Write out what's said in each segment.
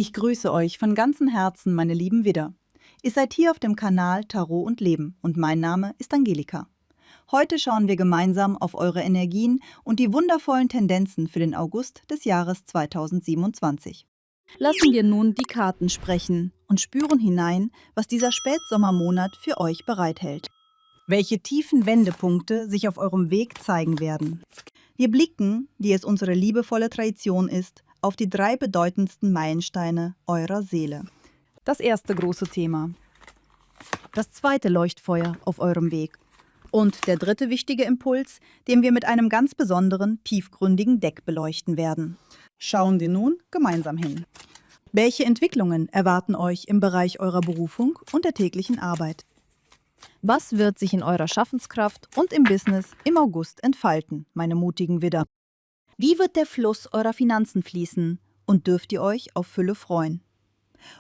Ich grüße euch von ganzem Herzen, meine lieben Widder. Ihr seid hier auf dem Kanal Tarot und Leben und mein Name ist Angelika. Heute schauen wir gemeinsam auf eure Energien und die wundervollen Tendenzen für den August des Jahres 2027. Lassen wir nun die Karten sprechen und spüren hinein, was dieser Spätsommermonat für euch bereithält. Welche tiefen Wendepunkte sich auf eurem Weg zeigen werden. Wir blicken, wie es unsere liebevolle Tradition ist, auf die 3 bedeutendsten Meilensteine eurer Seele. Das erste große Thema. Das zweite Leuchtfeuer auf eurem Weg. Und der dritte wichtige Impuls, den wir mit einem ganz besonderen, tiefgründigen Deck beleuchten werden. Schauen wir nun gemeinsam hin. Welche Entwicklungen erwarten euch im Bereich eurer Berufung und der täglichen Arbeit? Was wird sich in eurer Schaffenskraft und im Business im August entfalten, meine mutigen Widder? Wie wird der Fluss eurer Finanzen fließen und dürft ihr euch auf Fülle freuen?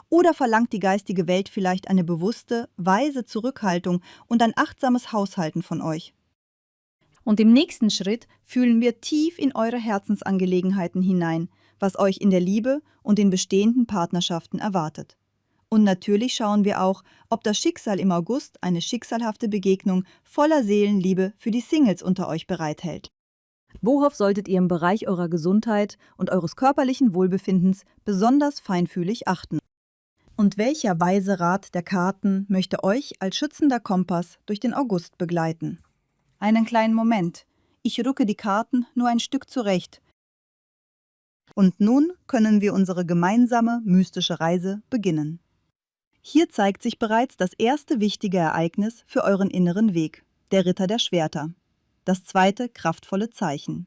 Oder verlangt die geistige Welt vielleicht eine bewusste, weise Zurückhaltung und ein achtsames Haushalten von euch? Und im nächsten Schritt fühlen wir tief in eure Herzensangelegenheiten hinein, was euch in der Liebe und den bestehenden Partnerschaften erwartet. Und natürlich schauen wir auch, ob das Schicksal im August eine schicksalhafte Begegnung voller Seelenliebe für die Singles unter euch bereithält. Worauf solltet ihr im Bereich eurer Gesundheit und eures körperlichen Wohlbefindens besonders feinfühlig achten? Und welcher weise Rat der Karten möchte euch als schützender Kompass durch den August begleiten? Einen kleinen Moment. Ich rücke die Karten nur ein Stück zurecht. Und nun können wir unsere gemeinsame mystische Reise beginnen. Hier zeigt sich bereits das erste wichtige Ereignis für euren inneren Weg, der Ritter der Schwerter. Das zweite kraftvolle Zeichen.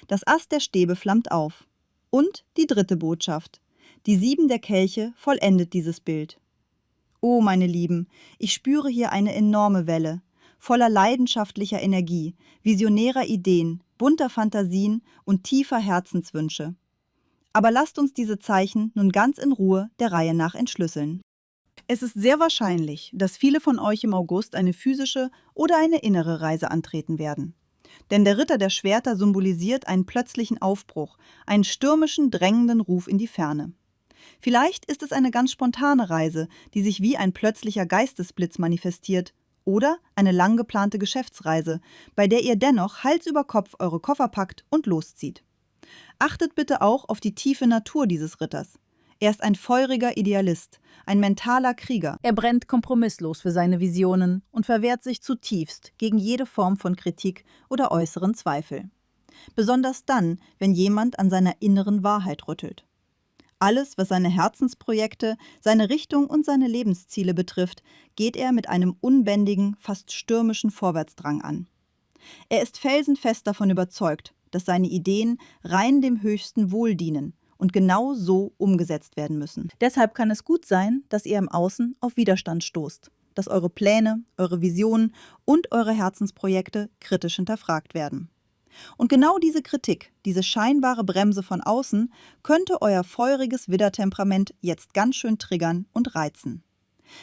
Das Ass der Stäbe flammt auf. Und die dritte Botschaft. Die 7 der Kelche vollendet dieses Bild. Oh, meine Lieben, ich spüre hier eine enorme Welle, voller leidenschaftlicher Energie, visionärer Ideen, bunter Fantasien und tiefer Herzenswünsche. Aber lasst uns diese Zeichen nun ganz in Ruhe der Reihe nach entschlüsseln. Es ist sehr wahrscheinlich, dass viele von euch im August eine physische oder eine innere Reise antreten werden. Denn der Ritter der Schwerter symbolisiert einen plötzlichen Aufbruch, einen stürmischen, drängenden Ruf in die Ferne. Vielleicht ist es eine ganz spontane Reise, die sich wie ein plötzlicher Geistesblitz manifestiert, oder eine lang geplante Geschäftsreise, bei der ihr dennoch Hals über Kopf eure Koffer packt und loszieht. Achtet bitte auch auf die tiefe Natur dieses Ritters. Er ist ein feuriger Idealist, ein mentaler Krieger. Er brennt kompromisslos für seine Visionen und verwehrt sich zutiefst gegen jede Form von Kritik oder äußeren Zweifel. Besonders dann, wenn jemand an seiner inneren Wahrheit rüttelt. Alles, was seine Herzensprojekte, seine Richtung und seine Lebensziele betrifft, geht er mit einem unbändigen, fast stürmischen Vorwärtsdrang an. Er ist felsenfest davon überzeugt, dass seine Ideen rein dem höchsten Wohl dienen und genau so umgesetzt werden müssen. Deshalb kann es gut sein, dass ihr im Außen auf Widerstand stoßt, dass eure Pläne, eure Visionen und eure Herzensprojekte kritisch hinterfragt werden. Und genau diese Kritik, diese scheinbare Bremse von außen, könnte euer feuriges Widdertemperament jetzt ganz schön triggern und reizen.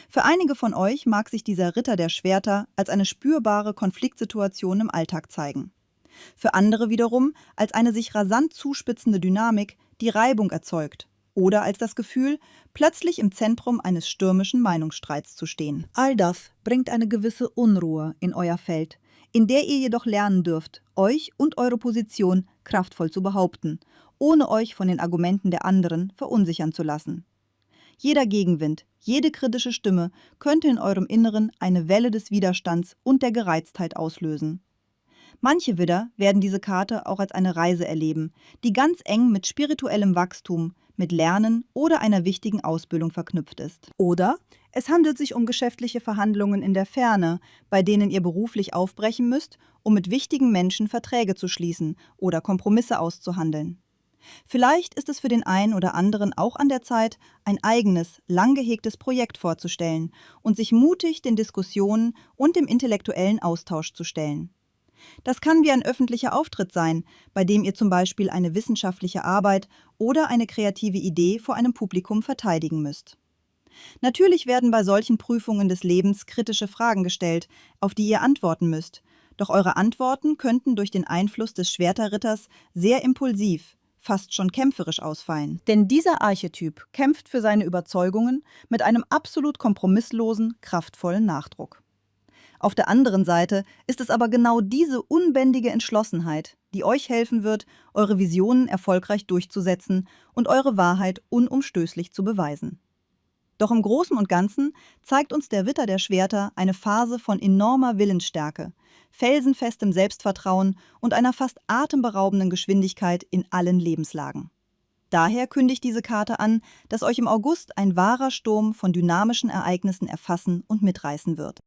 Für einige von euch mag sich dieser Ritter der Schwerter als eine spürbare Konfliktsituation im Alltag zeigen. Für andere wiederum als eine sich rasant zuspitzende Dynamik, die Reibung erzeugt, oder als das Gefühl, plötzlich im Zentrum eines stürmischen Meinungsstreits zu stehen. All das bringt eine gewisse Unruhe in euer Feld, in der ihr jedoch lernen dürft, euch und eure Position kraftvoll zu behaupten, ohne euch von den Argumenten der anderen verunsichern zu lassen. Jeder Gegenwind, jede kritische Stimme könnte in eurem Inneren eine Welle des Widerstands und der Gereiztheit auslösen. Manche Widder werden diese Karte auch als eine Reise erleben, die ganz eng mit spirituellem Wachstum, mit Lernen oder einer wichtigen Ausbildung verknüpft ist. Oder es handelt sich um geschäftliche Verhandlungen in der Ferne, bei denen ihr beruflich aufbrechen müsst, um mit wichtigen Menschen Verträge zu schließen oder Kompromisse auszuhandeln. Vielleicht ist es für den einen oder anderen auch an der Zeit, ein eigenes, lang gehegtes Projekt vorzustellen und sich mutig den Diskussionen und dem intellektuellen Austausch zu stellen. Das kann wie ein öffentlicher Auftritt sein, bei dem ihr zum Beispiel eine wissenschaftliche Arbeit oder eine kreative Idee vor einem Publikum verteidigen müsst. Natürlich werden bei solchen Prüfungen des Lebens kritische Fragen gestellt, auf die ihr antworten müsst, doch eure Antworten könnten durch den Einfluss des Schwerterritters sehr impulsiv, fast schon kämpferisch ausfallen. Denn dieser Archetyp kämpft für seine Überzeugungen mit einem absolut kompromisslosen, kraftvollen Nachdruck. Auf der anderen Seite ist es aber genau diese unbändige Entschlossenheit, die euch helfen wird, eure Visionen erfolgreich durchzusetzen und eure Wahrheit unumstößlich zu beweisen. Doch im Großen und Ganzen zeigt uns der Ritter der Schwerter eine Phase von enormer Willensstärke, felsenfestem Selbstvertrauen und einer fast atemberaubenden Geschwindigkeit in allen Lebenslagen. Daher kündigt diese Karte an, dass euch im August ein wahrer Sturm von dynamischen Ereignissen erfassen und mitreißen wird.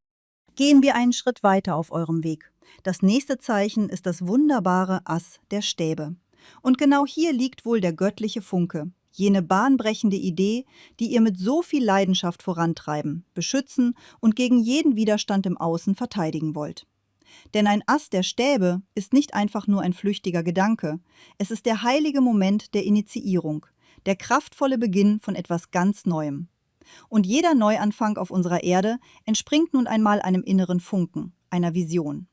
Gehen wir einen Schritt weiter auf eurem Weg. Das nächste Zeichen ist das wunderbare Ass der Stäbe. Und genau hier liegt wohl der göttliche Funke, jene bahnbrechende Idee, die ihr mit so viel Leidenschaft vorantreiben, beschützen und gegen jeden Widerstand im Außen verteidigen wollt. Denn ein Ass der Stäbe ist nicht einfach nur ein flüchtiger Gedanke, es ist der heilige Moment der Initiierung, der kraftvolle Beginn von etwas ganz Neuem. Und jeder Neuanfang auf unserer Erde entspringt nun einmal einem inneren Funken, einer Vision.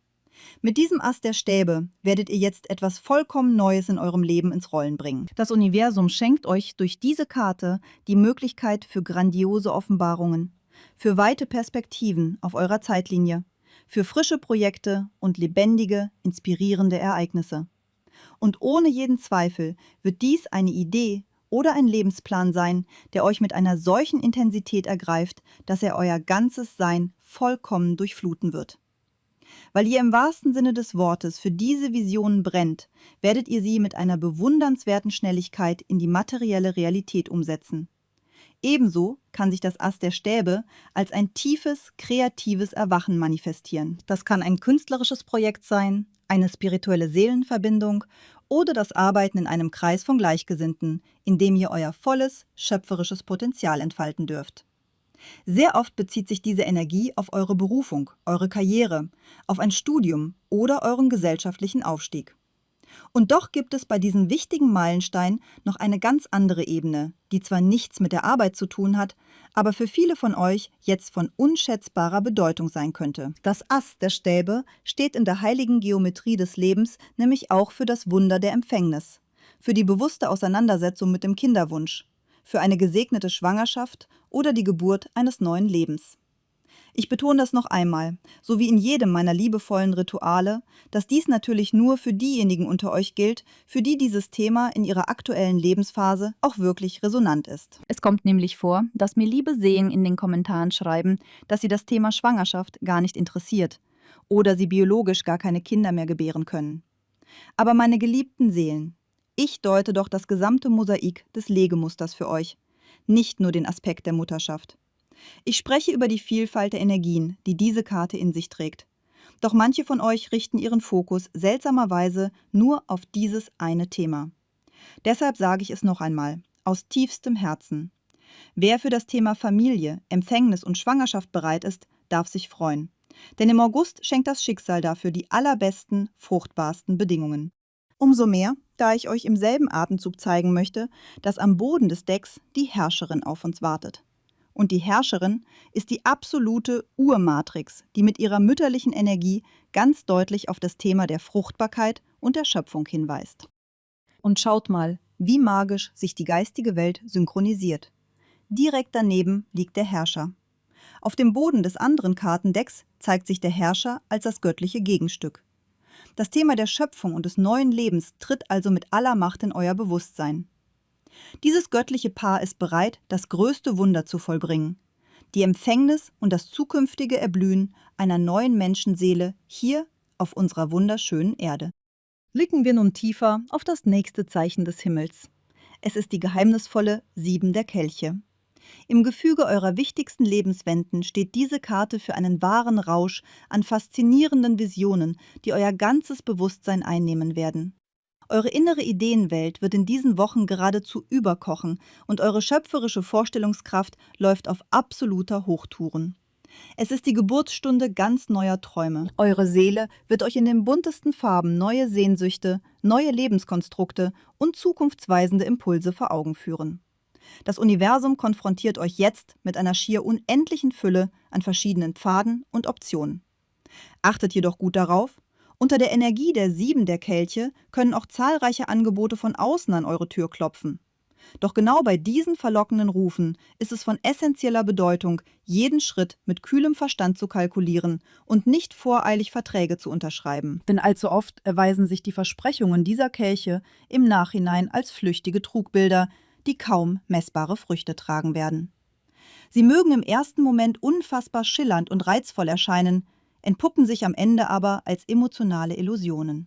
Mit diesem Ass der Stäbe werdet ihr jetzt etwas vollkommen Neues in eurem Leben ins Rollen bringen. Das Universum schenkt euch durch diese Karte die Möglichkeit für grandiose Offenbarungen, für weite Perspektiven auf eurer Zeitlinie, für frische Projekte und lebendige, inspirierende Ereignisse. Und ohne jeden Zweifel wird dies eine Idee oder ein Lebensplan sein, der euch mit einer solchen Intensität ergreift, dass er euer ganzes Sein vollkommen durchfluten wird. Weil ihr im wahrsten Sinne des Wortes für diese Visionen brennt, werdet ihr sie mit einer bewundernswerten Schnelligkeit in die materielle Realität umsetzen. Ebenso kann sich das Ass der Stäbe als ein tiefes, kreatives Erwachen manifestieren. Das kann ein künstlerisches Projekt sein, eine spirituelle Seelenverbindung oder das Arbeiten in einem Kreis von Gleichgesinnten, in dem ihr euer volles, schöpferisches Potenzial entfalten dürft. Sehr oft bezieht sich diese Energie auf eure Berufung, eure Karriere, auf ein Studium oder euren gesellschaftlichen Aufstieg. Und doch gibt es bei diesem wichtigen Meilenstein noch eine ganz andere Ebene, die zwar nichts mit der Arbeit zu tun hat, aber für viele von euch jetzt von unschätzbarer Bedeutung sein könnte. Das Ass der Stäbe steht in der heiligen Geometrie des Lebens nämlich auch für das Wunder der Empfängnis, für die bewusste Auseinandersetzung mit dem Kinderwunsch, für eine gesegnete Schwangerschaft oder die Geburt eines neuen Lebens. Ich betone das noch einmal, so wie in jedem meiner liebevollen Rituale, dass dies natürlich nur für diejenigen unter euch gilt, für die dieses Thema in ihrer aktuellen Lebensphase auch wirklich resonant ist. Es kommt nämlich vor, dass mir liebe Seelen in den Kommentaren schreiben, dass sie das Thema Schwangerschaft gar nicht interessiert oder sie biologisch gar keine Kinder mehr gebären können. Aber meine geliebten Seelen, ich deute doch das gesamte Mosaik des Legemusters für euch, nicht nur den Aspekt der Mutterschaft. Ich spreche über die Vielfalt der Energien, die diese Karte in sich trägt. Doch manche von euch richten ihren Fokus seltsamerweise nur auf dieses eine Thema. Deshalb sage ich es noch einmal, aus tiefstem Herzen. Wer für das Thema Familie, Empfängnis und Schwangerschaft bereit ist, darf sich freuen. Denn im August schenkt das Schicksal dafür die allerbesten, fruchtbarsten Bedingungen. Umso mehr, da ich euch im selben Atemzug zeigen möchte, dass am Boden des Decks die Herrscherin auf uns wartet. Und die Herrscherin ist die absolute Urmatrix, die mit ihrer mütterlichen Energie ganz deutlich auf das Thema der Fruchtbarkeit und der Schöpfung hinweist. Und schaut mal, wie magisch sich die geistige Welt synchronisiert. Direkt daneben liegt der Herrscher. Auf dem Boden des anderen Kartendecks zeigt sich der Herrscher als das göttliche Gegenstück. Das Thema der Schöpfung und des neuen Lebens tritt also mit aller Macht in euer Bewusstsein. Dieses göttliche Paar ist bereit, das größte Wunder zu vollbringen, die Empfängnis und das zukünftige Erblühen einer neuen Menschenseele hier auf unserer wunderschönen Erde. Blicken wir nun tiefer auf das nächste Zeichen des Himmels. Es ist die geheimnisvolle 7 der Kelche. Im Gefüge eurer wichtigsten Lebenswenden steht diese Karte für einen wahren Rausch an faszinierenden Visionen, die euer ganzes Bewusstsein einnehmen werden. Eure innere Ideenwelt wird in diesen Wochen geradezu überkochen und eure schöpferische Vorstellungskraft läuft auf absoluter Hochtouren. Es ist die Geburtsstunde ganz neuer Träume. Eure Seele wird euch in den buntesten Farben neue Sehnsüchte, neue Lebenskonstrukte und zukunftsweisende Impulse vor Augen führen. Das Universum konfrontiert euch jetzt mit einer schier unendlichen Fülle an verschiedenen Pfaden und Optionen. Achtet jedoch gut darauf, Unter der Energie der 7 der Kelche können auch zahlreiche Angebote von außen an eure Tür klopfen. Doch genau bei diesen verlockenden Rufen ist es von essentieller Bedeutung, jeden Schritt mit kühlem Verstand zu kalkulieren und nicht voreilig Verträge zu unterschreiben. Denn allzu oft erweisen sich die Versprechungen dieser Kelche im Nachhinein als flüchtige Trugbilder, die kaum messbare Früchte tragen werden. Sie mögen im ersten Moment unfassbar schillernd und reizvoll erscheinen, entpuppen sich am Ende aber als emotionale Illusionen.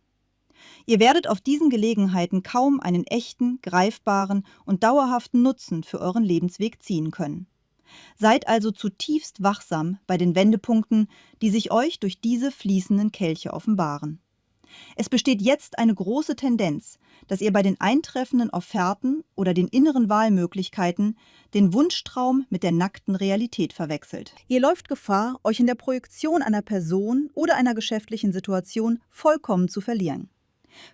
Ihr werdet auf diesen Gelegenheiten kaum einen echten, greifbaren und dauerhaften Nutzen für euren Lebensweg ziehen können. Seid also zutiefst wachsam bei den Wendepunkten, die sich euch durch diese fließenden Kelche offenbaren. Es besteht jetzt eine große Tendenz, dass ihr bei den eintreffenden Offerten oder den inneren Wahlmöglichkeiten den Wunschtraum mit der nackten Realität verwechselt. Ihr läuft Gefahr, euch in der Projektion einer Person oder einer geschäftlichen Situation vollkommen zu verlieren.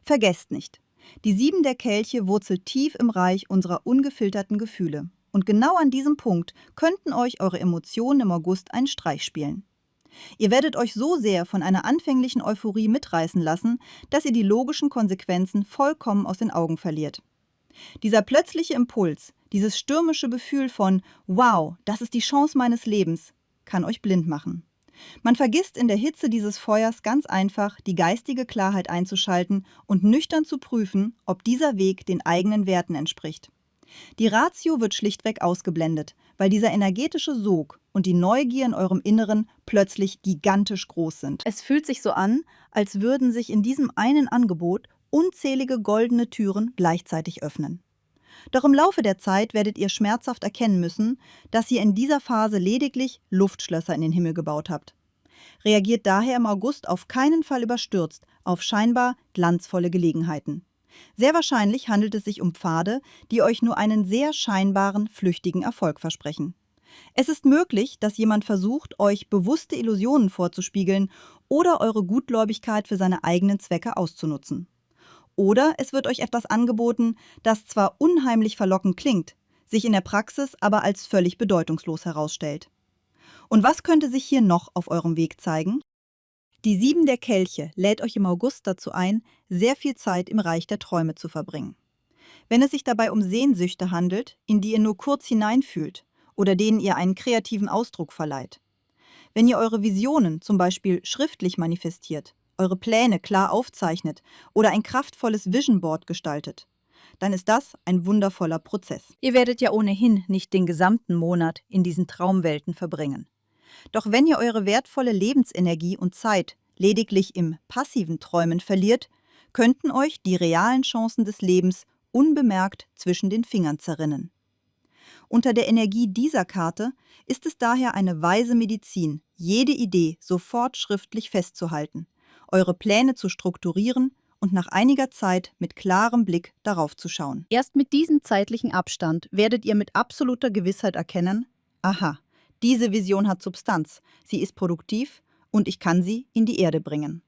Vergesst nicht, die 7 der Kelche wurzelt tief im Reich unserer ungefilterten Gefühle. Und genau an diesem Punkt könnten euch eure Emotionen im August einen Streich spielen. Ihr werdet euch so sehr von einer anfänglichen Euphorie mitreißen lassen, dass ihr die logischen Konsequenzen vollkommen aus den Augen verliert. Dieser plötzliche Impuls, dieses stürmische Gefühl von »Wow, das ist die Chance meines Lebens«, kann euch blind machen. Man vergisst in der Hitze dieses Feuers ganz einfach, die geistige Klarheit einzuschalten und nüchtern zu prüfen, ob dieser Weg den eigenen Werten entspricht. Die Ratio wird schlichtweg ausgeblendet, weil dieser energetische Sog und die Neugier in eurem Inneren plötzlich gigantisch groß sind. Es fühlt sich so an, als würden sich in diesem einen Angebot unzählige goldene Türen gleichzeitig öffnen. Doch im Laufe der Zeit werdet ihr schmerzhaft erkennen müssen, dass ihr in dieser Phase lediglich Luftschlösser in den Himmel gebaut habt. Reagiert daher im August auf keinen Fall überstürzt auf scheinbar glanzvolle Gelegenheiten. Sehr wahrscheinlich handelt es sich um Pfade, die euch nur einen sehr scheinbaren, flüchtigen Erfolg versprechen. Es ist möglich, dass jemand versucht, euch bewusste Illusionen vorzuspiegeln oder eure Gutgläubigkeit für seine eigenen Zwecke auszunutzen. Oder es wird euch etwas angeboten, das zwar unheimlich verlockend klingt, sich in der Praxis aber als völlig bedeutungslos herausstellt. Und was könnte sich hier noch auf eurem Weg zeigen? Die 7 der Kelche lädt euch im August dazu ein, sehr viel Zeit im Reich der Träume zu verbringen. Wenn es sich dabei um Sehnsüchte handelt, in die ihr nur kurz hineinfühlt oder denen ihr einen kreativen Ausdruck verleiht. Wenn ihr eure Visionen zum Beispiel schriftlich manifestiert, eure Pläne klar aufzeichnet oder ein kraftvolles Vision Board gestaltet, dann ist das ein wundervoller Prozess. Ihr werdet ja ohnehin nicht den gesamten Monat in diesen Traumwelten verbringen. Doch wenn ihr eure wertvolle Lebensenergie und Zeit lediglich im passiven Träumen verliert, könnten euch die realen Chancen des Lebens unbemerkt zwischen den Fingern zerrinnen. Unter der Energie dieser Karte ist es daher eine weise Medizin, jede Idee sofort schriftlich festzuhalten, eure Pläne zu strukturieren und nach einiger Zeit mit klarem Blick darauf zu schauen. Erst mit diesem zeitlichen Abstand werdet ihr mit absoluter Gewissheit erkennen, aha, diese Vision hat Substanz, sie ist produktiv und ich kann sie in die Erde bringen.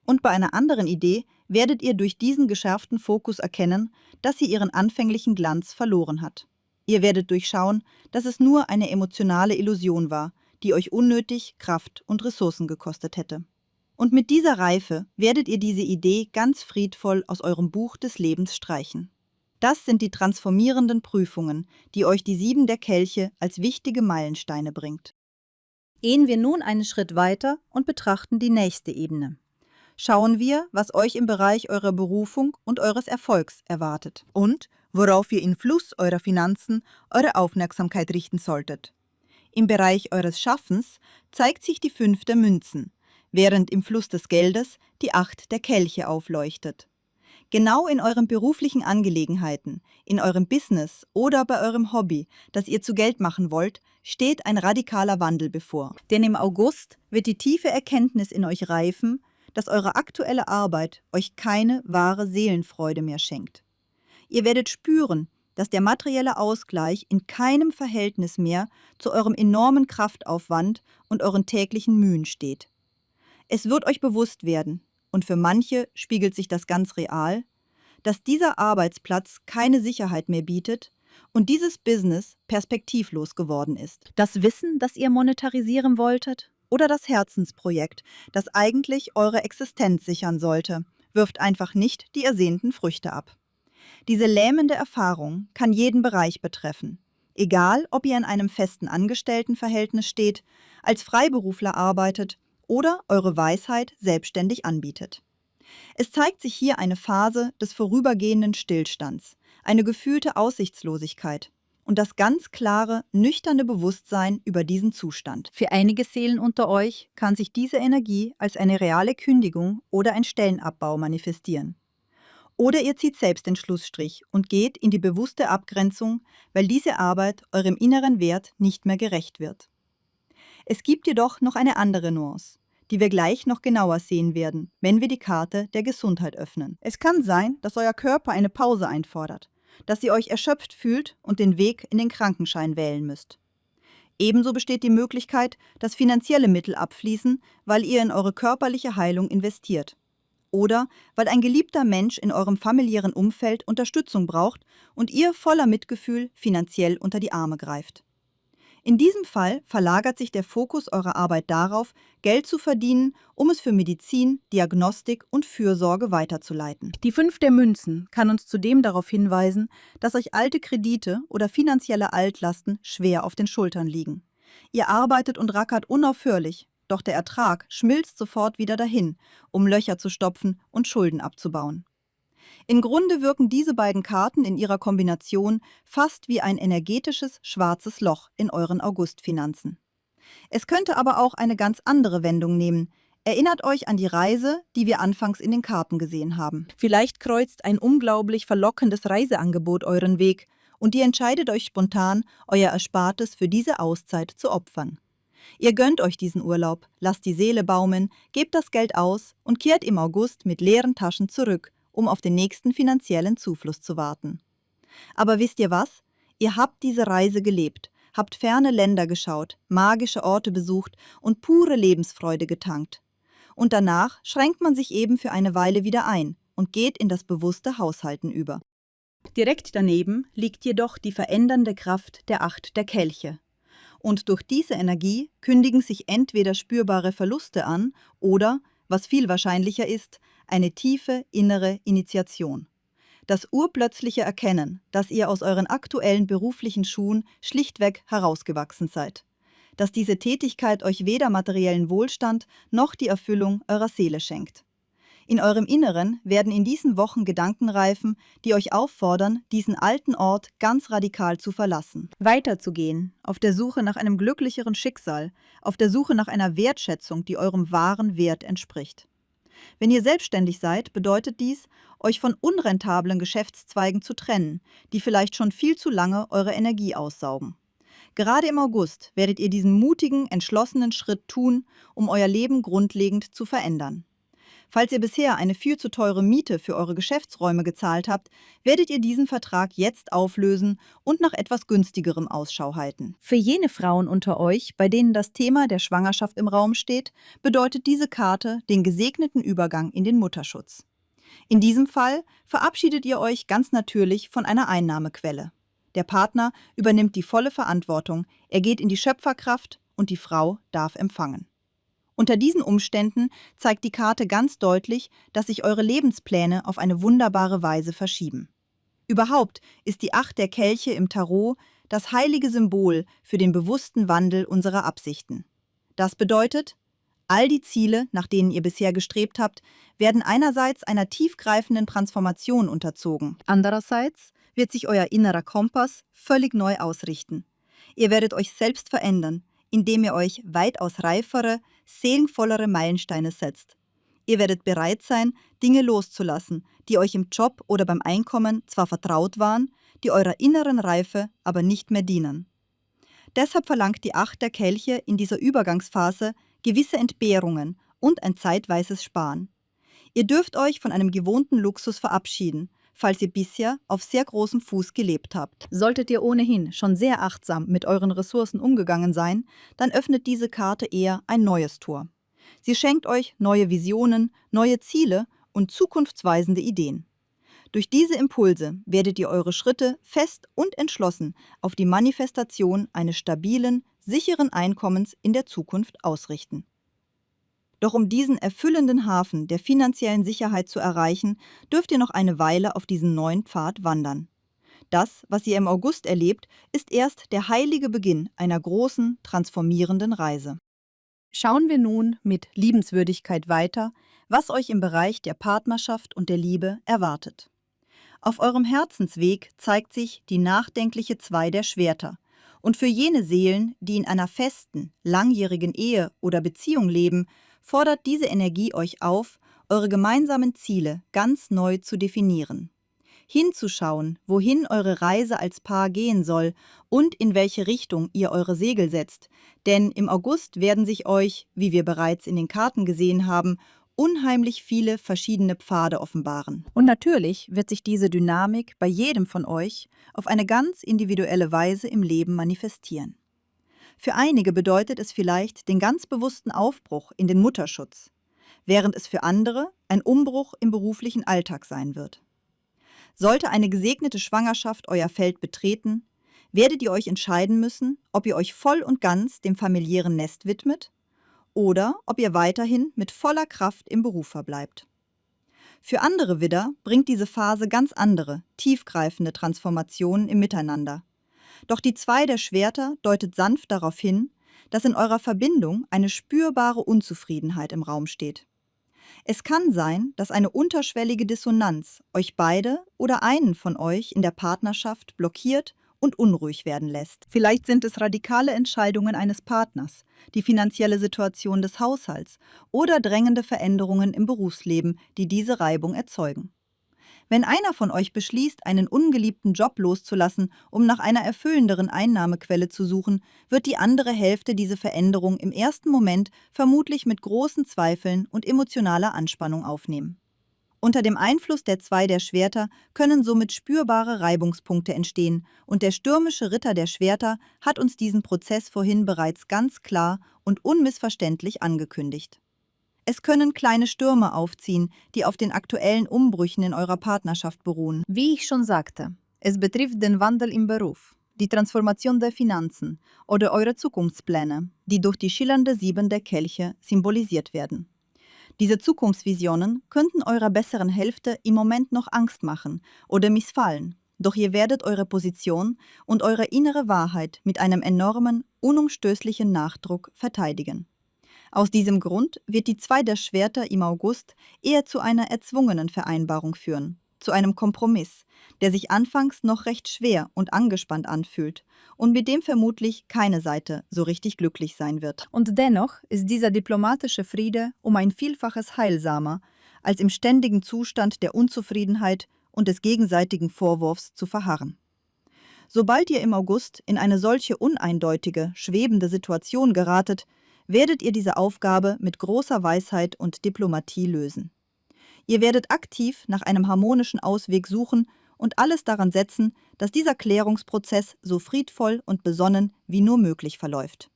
Und bei einer anderen Idee werdet ihr durch diesen geschärften Fokus erkennen, dass sie ihren anfänglichen Glanz verloren hat. Ihr werdet durchschauen, dass es nur eine emotionale Illusion war, die euch unnötig Kraft und Ressourcen gekostet hätte. Und mit dieser Reife werdet ihr diese Idee ganz friedvoll aus eurem Buch des Lebens streichen. Das sind die transformierenden Prüfungen, die euch die 7 der Kelche als wichtige Meilensteine bringt. Gehen wir nun einen Schritt weiter und betrachten die nächste Ebene. Schauen wir, was euch im Bereich eurer Berufung und eures Erfolgs erwartet und worauf ihr im Fluss eurer Finanzen eure Aufmerksamkeit richten solltet. Im Bereich eures Schaffens zeigt sich die 5 der Münzen, während im Fluss des Geldes die 8 der Kelche aufleuchtet. Genau in euren beruflichen Angelegenheiten, in eurem Business oder bei eurem Hobby, das ihr zu Geld machen wollt, steht ein radikaler Wandel bevor. Denn im August wird die tiefe Erkenntnis in euch reifen, dass eure aktuelle Arbeit euch keine wahre Seelenfreude mehr schenkt. Ihr werdet spüren, dass der materielle Ausgleich in keinem Verhältnis mehr zu eurem enormen Kraftaufwand und euren täglichen Mühen steht. Es wird euch bewusst werden, und für manche spiegelt sich das ganz real, dass dieser Arbeitsplatz keine Sicherheit mehr bietet und dieses Business perspektivlos geworden ist. Das Wissen, das ihr monetarisieren wolltet, oder das Herzensprojekt, das eigentlich eure Existenz sichern sollte, wirft einfach nicht die ersehnten Früchte ab. Diese lähmende Erfahrung kann jeden Bereich betreffen. Egal, ob ihr in einem festen Angestelltenverhältnis steht, als Freiberufler arbeitet oder eure Weisheit selbstständig anbietet. Es zeigt sich hier eine Phase des vorübergehenden Stillstands, eine gefühlte Aussichtslosigkeit und das ganz klare, nüchterne Bewusstsein über diesen Zustand. Für einige Seelen unter euch kann sich diese Energie als eine reale Kündigung oder ein Stellenabbau manifestieren. Oder ihr zieht selbst den Schlussstrich und geht in die bewusste Abgrenzung, weil diese Arbeit eurem inneren Wert nicht mehr gerecht wird. Es gibt jedoch noch eine andere Nuance, die wir gleich noch genauer sehen werden, wenn wir die Karte der Gesundheit öffnen. Es kann sein, dass euer Körper eine Pause einfordert, dass ihr euch erschöpft fühlt und den Weg in den Krankenschein wählen müsst. Ebenso besteht die Möglichkeit, dass finanzielle Mittel abfließen, weil ihr in eure körperliche Heilung investiert. Oder weil ein geliebter Mensch in eurem familiären Umfeld Unterstützung braucht und ihr voller Mitgefühl finanziell unter die Arme greift. In diesem Fall verlagert sich der Fokus eurer Arbeit darauf, Geld zu verdienen, um es für Medizin, Diagnostik und Fürsorge weiterzuleiten. Die 5 der Münzen kann uns zudem darauf hinweisen, dass euch alte Kredite oder finanzielle Altlasten schwer auf den Schultern liegen. Ihr arbeitet und rackert unaufhörlich, doch der Ertrag schmilzt sofort wieder dahin, um Löcher zu stopfen und Schulden abzubauen. Im Grunde wirken diese beiden Karten in ihrer Kombination fast wie ein energetisches schwarzes Loch in euren Augustfinanzen. Es könnte aber auch eine ganz andere Wendung nehmen. Erinnert euch an die Reise, die wir anfangs in den Karten gesehen haben. Vielleicht kreuzt ein unglaublich verlockendes Reiseangebot euren Weg und ihr entscheidet euch spontan, euer Erspartes für diese Auszeit zu opfern. Ihr gönnt euch diesen Urlaub, lasst die Seele baumeln, gebt das Geld aus und kehrt im August mit leeren Taschen zurück, um auf den nächsten finanziellen Zufluss zu warten. Aber wisst ihr was? Ihr habt diese Reise gelebt, habt ferne Länder geschaut, magische Orte besucht und pure Lebensfreude getankt. Und danach schränkt man sich eben für eine Weile wieder ein und geht in das bewusste Haushalten über. Direkt daneben liegt jedoch die verändernde Kraft der 8 der Kelche. Und durch diese Energie kündigen sich entweder spürbare Verluste an oder, was viel wahrscheinlicher ist, eine tiefe innere Initiation. Das urplötzliche Erkennen, dass ihr aus euren aktuellen beruflichen Schuhen schlichtweg herausgewachsen seid. Dass diese Tätigkeit euch weder materiellen Wohlstand noch die Erfüllung eurer Seele schenkt. In eurem Inneren werden in diesen Wochen Gedanken reifen, die euch auffordern, diesen alten Ort ganz radikal zu verlassen. Weiterzugehen, auf der Suche nach einem glücklicheren Schicksal, auf der Suche nach einer Wertschätzung, die eurem wahren Wert entspricht. Wenn ihr selbstständig seid, bedeutet dies, euch von unrentablen Geschäftszweigen zu trennen, die vielleicht schon viel zu lange eure Energie aussaugen. Gerade im August werdet ihr diesen mutigen, entschlossenen Schritt tun, um euer Leben grundlegend zu verändern. Falls ihr bisher eine viel zu teure Miete für eure Geschäftsräume gezahlt habt, werdet ihr diesen Vertrag jetzt auflösen und nach etwas günstigerem Ausschau halten. Für jene Frauen unter euch, bei denen das Thema der Schwangerschaft im Raum steht, bedeutet diese Karte den gesegneten Übergang in den Mutterschutz. In diesem Fall verabschiedet ihr euch ganz natürlich von einer Einnahmequelle. Der Partner übernimmt die volle Verantwortung, er geht in die Schöpferkraft und die Frau darf empfangen. Unter diesen Umständen zeigt die Karte ganz deutlich, dass sich eure Lebenspläne auf eine wunderbare Weise verschieben. Überhaupt ist die 8 der Kelche im Tarot das heilige Symbol für den bewussten Wandel unserer Absichten. Das bedeutet, all die Ziele, nach denen ihr bisher gestrebt habt, werden einerseits einer tiefgreifenden Transformation unterzogen. Andererseits wird sich euer innerer Kompass völlig neu ausrichten. Ihr werdet euch selbst verändern, indem ihr euch weitaus reifere, seelenvollere Meilensteine setzt. Ihr werdet bereit sein, Dinge loszulassen, die euch im Job oder beim Einkommen zwar vertraut waren, die eurer inneren Reife aber nicht mehr dienen. Deshalb verlangt die 8 der Kelche in dieser Übergangsphase gewisse Entbehrungen und ein zeitweises Sparen. Ihr dürft euch von einem gewohnten Luxus verabschieden, falls ihr bisher auf sehr großem Fuß gelebt habt. Solltet ihr ohnehin schon sehr achtsam mit euren Ressourcen umgegangen sein, dann öffnet diese Karte eher ein neues Tor. Sie schenkt euch neue Visionen, neue Ziele und zukunftsweisende Ideen. Durch diese Impulse werdet ihr eure Schritte fest und entschlossen auf die Manifestation eines stabilen, sicheren Einkommens in der Zukunft ausrichten. Doch um diesen erfüllenden Hafen der finanziellen Sicherheit zu erreichen, dürft ihr noch eine Weile auf diesen neuen Pfad wandern. Das, was ihr im August erlebt, ist erst der heilige Beginn einer großen, transformierenden Reise. Schauen wir nun mit Liebenswürdigkeit weiter, was euch im Bereich der Partnerschaft und der Liebe erwartet. Auf eurem Herzensweg zeigt sich die nachdenkliche 2 der Schwerter. Und für jene Seelen, die in einer festen, langjährigen Ehe oder Beziehung leben, fordert diese Energie euch auf, eure gemeinsamen Ziele ganz neu zu definieren. Hinzuschauen, wohin eure Reise als Paar gehen soll und in welche Richtung ihr eure Segel setzt. Denn im August werden sich euch, wie wir bereits in den Karten gesehen haben, unheimlich viele verschiedene Pfade offenbaren. Und natürlich wird sich diese Dynamik bei jedem von euch auf eine ganz individuelle Weise im Leben manifestieren. Für einige bedeutet es vielleicht den ganz bewussten Aufbruch in den Mutterschutz, während es für andere ein Umbruch im beruflichen Alltag sein wird. Sollte eine gesegnete Schwangerschaft euer Feld betreten, werdet ihr euch entscheiden müssen, ob ihr euch voll und ganz dem familiären Nest widmet oder ob ihr weiterhin mit voller Kraft im Beruf verbleibt. Für andere Widder bringt diese Phase ganz andere, tiefgreifende Transformationen im Miteinander. Doch die 2 der Schwerter deutet sanft darauf hin, dass in eurer Verbindung eine spürbare Unzufriedenheit im Raum steht. Es kann sein, dass eine unterschwellige Dissonanz euch beide oder einen von euch in der Partnerschaft blockiert und unruhig werden lässt. Vielleicht sind es radikale Entscheidungen eines Partners, die finanzielle Situation des Haushalts oder drängende Veränderungen im Berufsleben, die diese Reibung erzeugen. Wenn einer von euch beschließt, einen ungeliebten Job loszulassen, um nach einer erfüllenderen Einnahmequelle zu suchen, wird die andere Hälfte diese Veränderung im ersten Moment vermutlich mit großen Zweifeln und emotionaler Anspannung aufnehmen. Unter dem Einfluss der 2 der Schwerter können somit spürbare Reibungspunkte entstehen und der stürmische Ritter der Schwerter hat uns diesen Prozess vorhin bereits ganz klar und unmissverständlich angekündigt. Es können kleine Stürme aufziehen, die auf den aktuellen Umbrüchen in eurer Partnerschaft beruhen. Wie ich schon sagte, es betrifft den Wandel im Beruf, die Transformation der Finanzen oder eure Zukunftspläne, die durch die schillernde 7 der Kelche symbolisiert werden. Diese Zukunftsvisionen könnten eurer besseren Hälfte im Moment noch Angst machen oder missfallen, doch ihr werdet eure Position und eure innere Wahrheit mit einem enormen, unumstößlichen Nachdruck verteidigen. Aus diesem Grund wird die 2 der Schwerter im August eher zu einer erzwungenen Vereinbarung führen, zu einem Kompromiss, der sich anfangs noch recht schwer und angespannt anfühlt und mit dem vermutlich keine Seite so richtig glücklich sein wird. Und dennoch ist dieser diplomatische Friede um ein Vielfaches heilsamer, als im ständigen Zustand der Unzufriedenheit und des gegenseitigen Vorwurfs zu verharren. Sobald ihr im August in eine solche uneindeutige, schwebende Situation geratet, werdet ihr diese Aufgabe mit großer Weisheit und Diplomatie lösen. Ihr werdet aktiv nach einem harmonischen Ausweg suchen und alles daran setzen, dass dieser Klärungsprozess so friedvoll und besonnen wie nur möglich verläuft.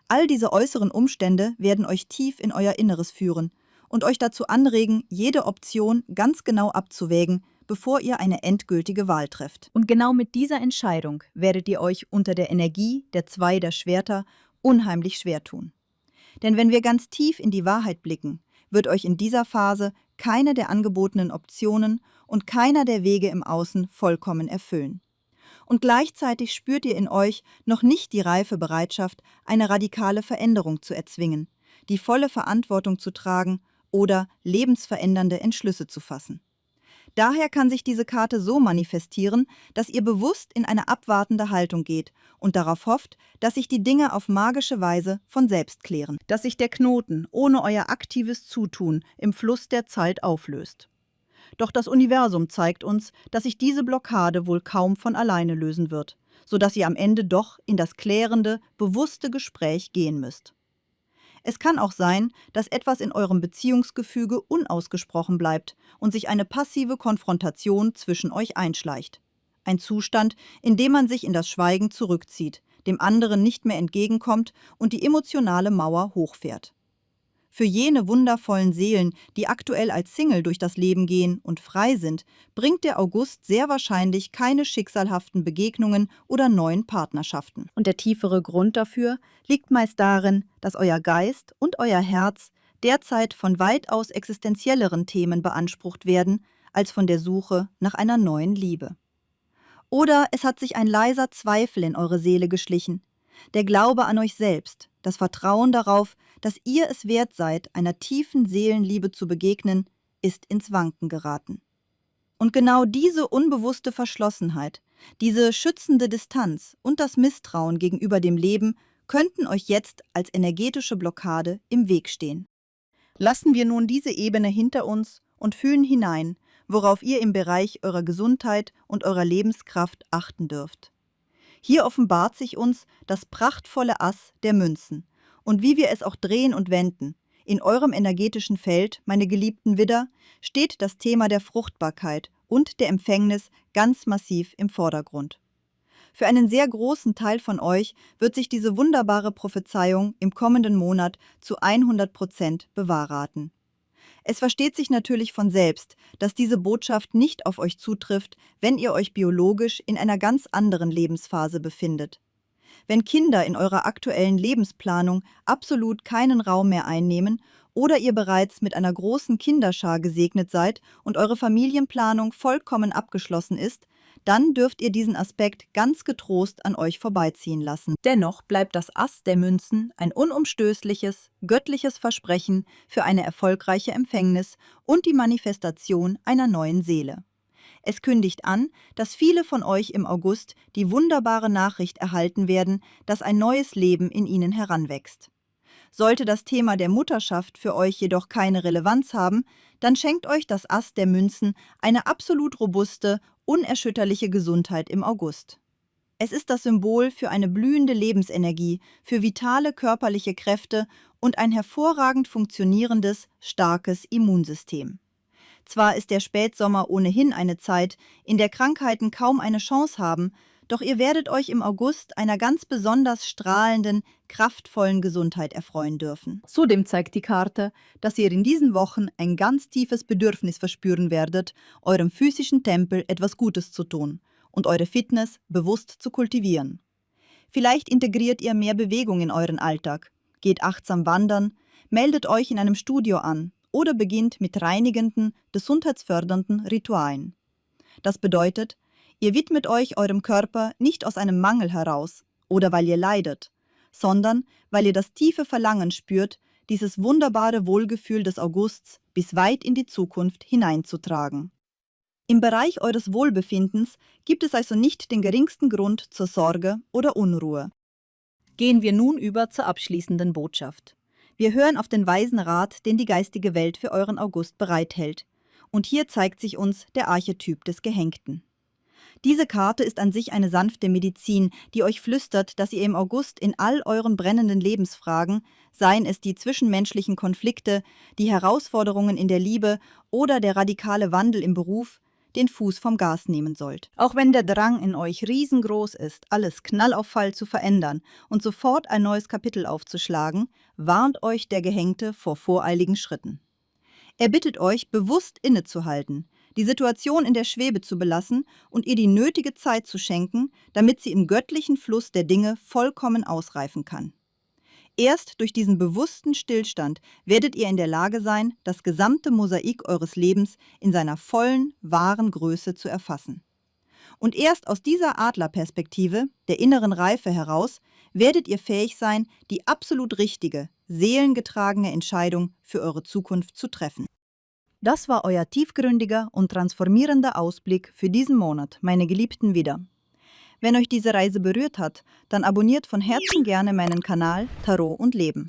All diese äußeren Umstände werden euch tief in euer Inneres führen und euch dazu anregen, jede Option ganz genau abzuwägen, bevor ihr eine endgültige Wahl trefft. Und genau mit dieser Entscheidung werdet ihr euch unter der Energie der 2 der Schwerter unheimlich schwer tun. Denn wenn wir ganz tief in die Wahrheit blicken, wird euch in dieser Phase keine der angebotenen Optionen und keiner der Wege im Außen vollkommen erfüllen. Und gleichzeitig spürt ihr in euch noch nicht die reife Bereitschaft, eine radikale Veränderung zu erzwingen, die volle Verantwortung zu tragen oder lebensverändernde Entschlüsse zu fassen. Daher kann sich diese Karte so manifestieren, dass ihr bewusst in eine abwartende Haltung geht und darauf hofft, dass sich die Dinge auf magische Weise von selbst klären. Dass sich der Knoten ohne euer aktives Zutun im Fluss der Zeit auflöst. Doch das Universum zeigt uns, dass sich diese Blockade wohl kaum von alleine lösen wird, sodass ihr am Ende doch in das klärende, bewusste Gespräch gehen müsst. Es kann auch sein, dass etwas in eurem Beziehungsgefüge unausgesprochen bleibt und sich eine passive Konfrontation zwischen euch einschleicht. Ein Zustand, in dem man sich in das Schweigen zurückzieht, dem anderen nicht mehr entgegenkommt und die emotionale Mauer hochfährt. Für jene wundervollen Seelen, die aktuell als Single durch das Leben gehen und frei sind, bringt der August sehr wahrscheinlich keine schicksalhaften Begegnungen oder neuen Partnerschaften. Und der tiefere Grund dafür liegt meist darin, dass euer Geist und euer Herz derzeit von weitaus existenzielleren Themen beansprucht werden, als von der Suche nach einer neuen Liebe. Oder es hat sich ein leiser Zweifel in eure Seele geschlichen, der Glaube an euch selbst, das Vertrauen darauf, dass ihr es wert seid, einer tiefen Seelenliebe zu begegnen, ist ins Wanken geraten. Und genau diese unbewusste Verschlossenheit, diese schützende Distanz und das Misstrauen gegenüber dem Leben könnten euch jetzt als energetische Blockade im Weg stehen. Lassen wir nun diese Ebene hinter uns und fühlen hinein, worauf ihr im Bereich eurer Gesundheit und eurer Lebenskraft achten dürft. Hier offenbart sich uns das prachtvolle Ass der Münzen und wie wir es auch drehen und wenden. In eurem energetischen Feld, meine geliebten Widder, steht das Thema der Fruchtbarkeit und der Empfängnis ganz massiv im Vordergrund. Für einen sehr großen Teil von euch wird sich diese wunderbare Prophezeiung im kommenden Monat zu 100% bewahrheiten. Es versteht sich natürlich von selbst, dass diese Botschaft nicht auf euch zutrifft, wenn ihr euch biologisch in einer ganz anderen Lebensphase befindet. Wenn Kinder in eurer aktuellen Lebensplanung absolut keinen Raum mehr einnehmen oder ihr bereits mit einer großen Kinderschar gesegnet seid und eure Familienplanung vollkommen abgeschlossen ist, dann dürft ihr diesen Aspekt ganz getrost an euch vorbeiziehen lassen. Dennoch bleibt das Ass der Münzen ein unumstößliches, göttliches Versprechen für eine erfolgreiche Empfängnis und die Manifestation einer neuen Seele. Es kündigt an, dass viele von euch im August die wunderbare Nachricht erhalten werden, dass ein neues Leben in ihnen heranwächst. Sollte das Thema der Mutterschaft für euch jedoch keine Relevanz haben, dann schenkt euch das Ass der Münzen eine absolut robuste, unerschütterliche Gesundheit im August. Es ist das Symbol für eine blühende Lebensenergie, für vitale körperliche Kräfte und ein hervorragend funktionierendes, starkes Immunsystem. Zwar ist der Spätsommer ohnehin eine Zeit, in der Krankheiten kaum eine Chance haben, doch ihr werdet euch im August einer ganz besonders strahlenden, kraftvollen Gesundheit erfreuen dürfen. Zudem zeigt die Karte, dass ihr in diesen Wochen ein ganz tiefes Bedürfnis verspüren werdet, eurem physischen Tempel etwas Gutes zu tun und eure Fitness bewusst zu kultivieren. Vielleicht integriert ihr mehr Bewegung in euren Alltag, geht achtsam wandern, meldet euch in einem Studio an oder beginnt mit reinigenden, gesundheitsfördernden Ritualen. Das bedeutet, ihr widmet euch eurem Körper nicht aus einem Mangel heraus oder weil ihr leidet, sondern weil ihr das tiefe Verlangen spürt, dieses wunderbare Wohlgefühl des Augusts bis weit in die Zukunft hineinzutragen. Im Bereich eures Wohlbefindens gibt es also nicht den geringsten Grund zur Sorge oder Unruhe. Gehen wir nun über zur abschließenden Botschaft. Wir hören auf den weisen Rat, den die geistige Welt für euren August bereithält. Und hier zeigt sich uns der Archetyp des Gehängten. Diese Karte ist an sich eine sanfte Medizin, die euch flüstert, dass ihr im August in all euren brennenden Lebensfragen, seien es die zwischenmenschlichen Konflikte, die Herausforderungen in der Liebe oder der radikale Wandel im Beruf, den Fuß vom Gas nehmen sollt. Auch wenn der Drang in euch riesengroß ist, alles Knall auf Fall zu verändern und sofort ein neues Kapitel aufzuschlagen, warnt euch der Gehängte vor voreiligen Schritten. Er bittet euch, bewusst innezuhalten, die Situation in der Schwebe zu belassen und ihr die nötige Zeit zu schenken, damit sie im göttlichen Fluss der Dinge vollkommen ausreifen kann. Erst durch diesen bewussten Stillstand werdet ihr in der Lage sein, das gesamte Mosaik eures Lebens in seiner vollen, wahren Größe zu erfassen. Und erst aus dieser Adlerperspektive, der inneren Reife heraus, werdet ihr fähig sein, die absolut richtige, seelengetragene Entscheidung für eure Zukunft zu treffen. Das war euer tiefgründiger und transformierender Ausblick für diesen Monat, meine geliebten Widder. Wenn euch diese Reise berührt hat, dann abonniert von Herzen gerne meinen Kanal Tarot und Leben.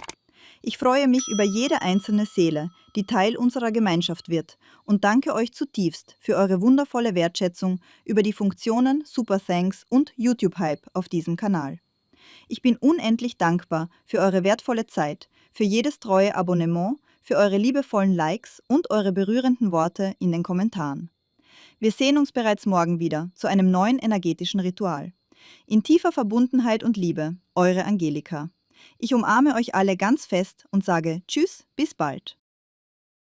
Ich freue mich über jede einzelne Seele, die Teil unserer Gemeinschaft wird und danke euch zutiefst für eure wundervolle Wertschätzung über die Funktionen Super Thanks und YouTube Hype auf diesem Kanal. Ich bin unendlich dankbar für eure wertvolle Zeit, für jedes treue Abonnement, für eure liebevollen Likes und eure berührenden Worte in den Kommentaren. Wir sehen uns bereits morgen wieder zu einem neuen energetischen Ritual. In tiefer Verbundenheit und Liebe, eure Angelika. Ich umarme euch alle ganz fest und sage Tschüss, bis bald.